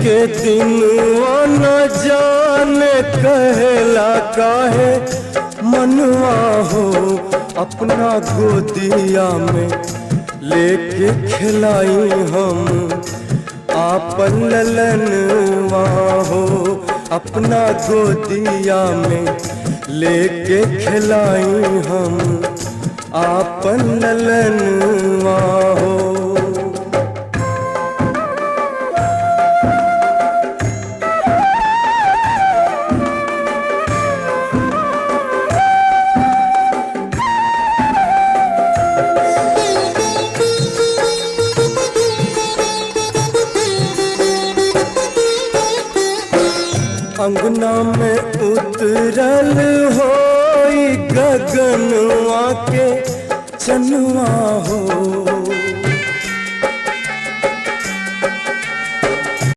के दिन न जाने कहला काहे मनवा हो, अपना गोदिया में लेके खिलाई हम आपन ललनवा हो, अपना गोदिया में लेके खिलाई हम आपन ललनवा हो। अंगना में उतरल होई गगनवा के चनवा हो,